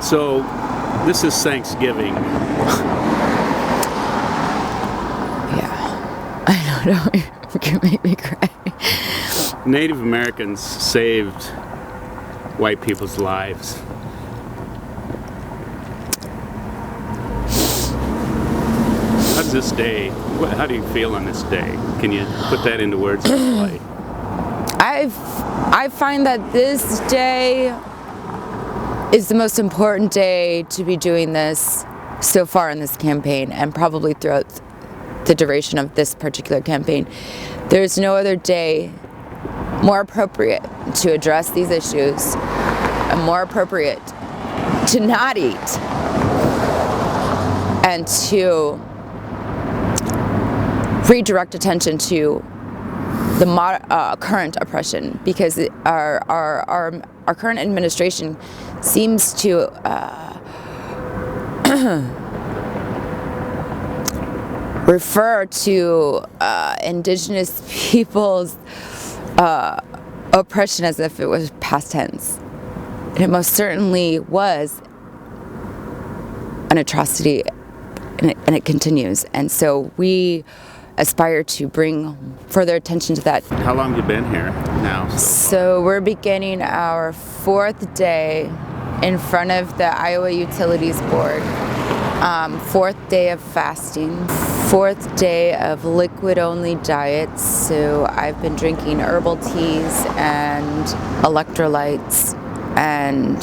So, this is Thanksgiving. Yeah, I don't know. You can make me cry. Native Americans saved white people's lives. How's this day? How do you feel on this day? Can you put that into words? I find that this day is the most important day to be doing this so far in this campaign, and probably throughout the duration of this particular campaign. There's no other day more appropriate to address these issues and more appropriate to not eat and to redirect attention to the current oppression, because our current administration seems to refer to indigenous people's oppression as if it was past tense. And it most certainly was an atrocity, and it continues. And so we aspire to bring further attention to that. How long have you been here now? So we're beginning our 4th day in front of the Iowa Utilities Board. 4th day of fasting, 4th day of liquid-only diets. So I've been drinking herbal teas and electrolytes and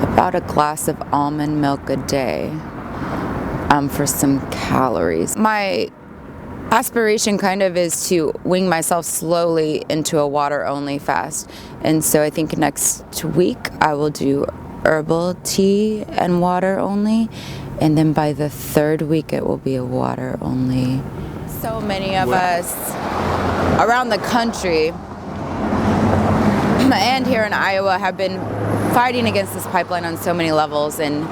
about a glass of almond milk a day for some calories. My aspiration kind of is to wing myself slowly into a water-only fast. And so I think next week I will do herbal tea and water only. And then by the 3rd week, it will be a water only. So many of us around the country and here in Iowa have been fighting against this pipeline on so many levels, and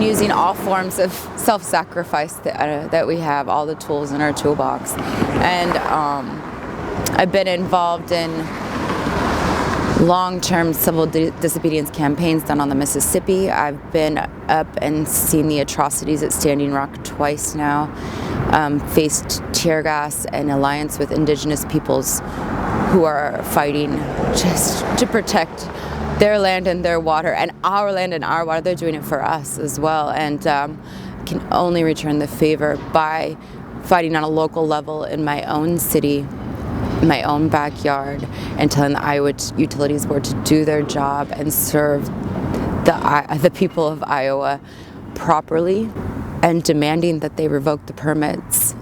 using all forms of self-sacrifice that we have, all the tools in our toolbox. And I've been involved in long-term civil disobedience campaigns done on the Mississippi. I've been up and seen the atrocities at Standing Rock twice now, faced tear gas and alliance with indigenous peoples who are fighting just to protect their land and their water, and our land and our water. They're doing it for us as well, and can only return the favor by fighting on a local level in my own city, my own backyard, and telling the Iowa Utilities Board to do their job and serve the people of Iowa properly, and demanding that they revoke the permits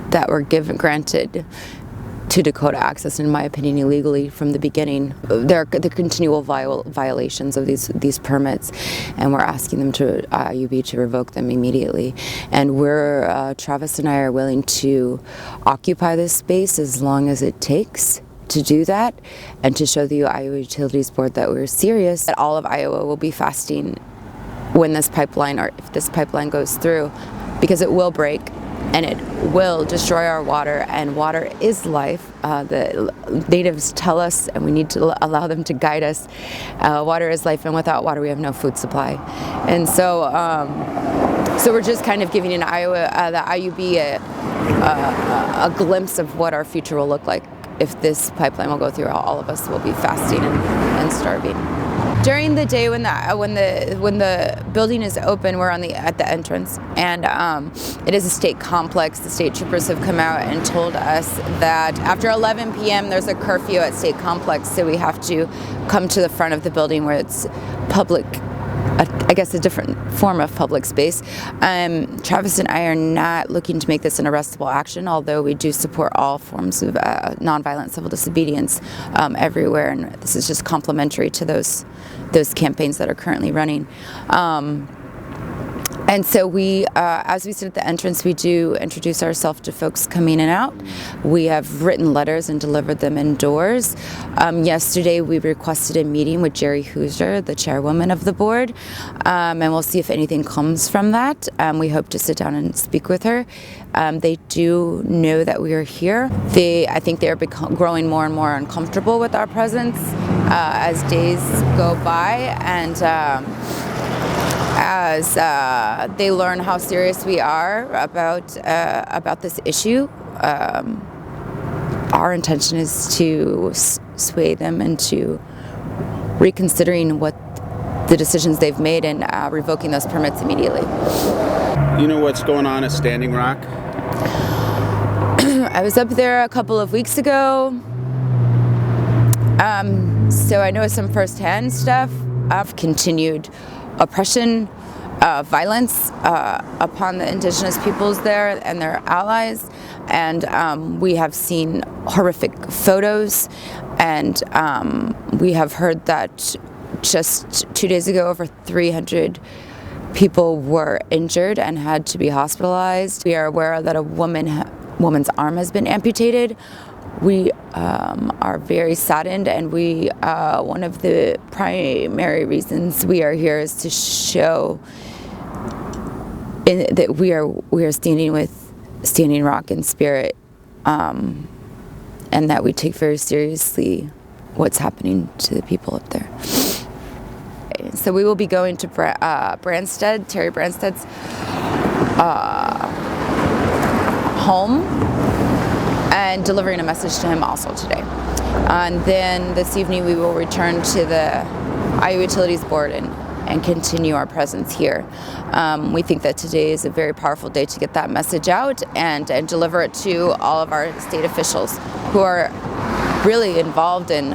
that were granted to Dakota Access, in my opinion, illegally from the beginning. There are the continual violations of these permits, and we're asking them to IUB to revoke them immediately. And Travis and I are willing to occupy this space as long as it takes to do that, and to show the Iowa Utilities Board that we're serious, that all of Iowa will be fasting when this pipeline, or if this pipeline goes through, because it will break. And it will destroy our water, and water is life. The natives tell us, and we need to allow them to guide us. Water is life, and without water, we have no food supply. And so, so we're just kind of giving the IUB a glimpse of what our future will look like if this pipeline will go through. All of us will be fasting and starving. During the day when the building is open, we're at the entrance, and it is a state complex. The state troopers have come out and told us that after 11 p.m. there's a curfew at state complex, so we have to come to the front of the building where it's public, I guess a different form of public space. Travis and I are not looking to make this an arrestable action, although we do support all forms of nonviolent civil disobedience everywhere, and this is just complementary to those campaigns that are currently running. And so we, as we sit at the entrance, we do introduce ourselves to folks coming in and out. We have written letters and delivered them indoors. Yesterday we requested a meeting with Jerry Hoosier, the chairwoman of the board, and we'll see if anything comes from that. We hope to sit down and speak with her. They do know that we are here. I think they're growing more and more uncomfortable with our presence as days go by, and as they learn how serious we are about this issue. Our intention is to sway them into reconsidering what the decisions they've made and revoking those permits immediately. You know what's going on at Standing Rock? I was up there a couple of weeks ago, so I know some firsthand stuff of continued oppression, violence upon the indigenous peoples there and their allies, and we have seen horrific photos, and we have heard that just 2 days ago over 300 people were injured and had to be hospitalized. We are aware that a woman's arm has been amputated. We are very saddened, and one of the primary reasons we are here is to show that we are standing with Standing Rock in spirit, and that we take very seriously what's happening to the people up there. So we will be going to Terry Branstad's home and delivering a message to him also today. And then this evening we will return to the IUB Utilities Board and continue our presence here. We think that today is a very powerful day to get that message out and deliver it to all of our state officials who are really involved in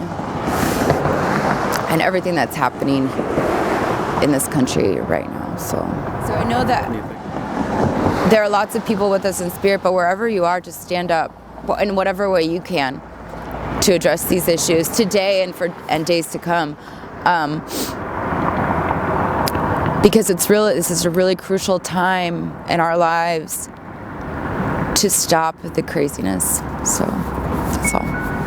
everything that's happening in this country right now. So I know that there are lots of people with us in spirit, but wherever you are, just stand up in whatever way you can to address these issues today and days to come. Because this is a really crucial time in our lives to stop the craziness. So that's all.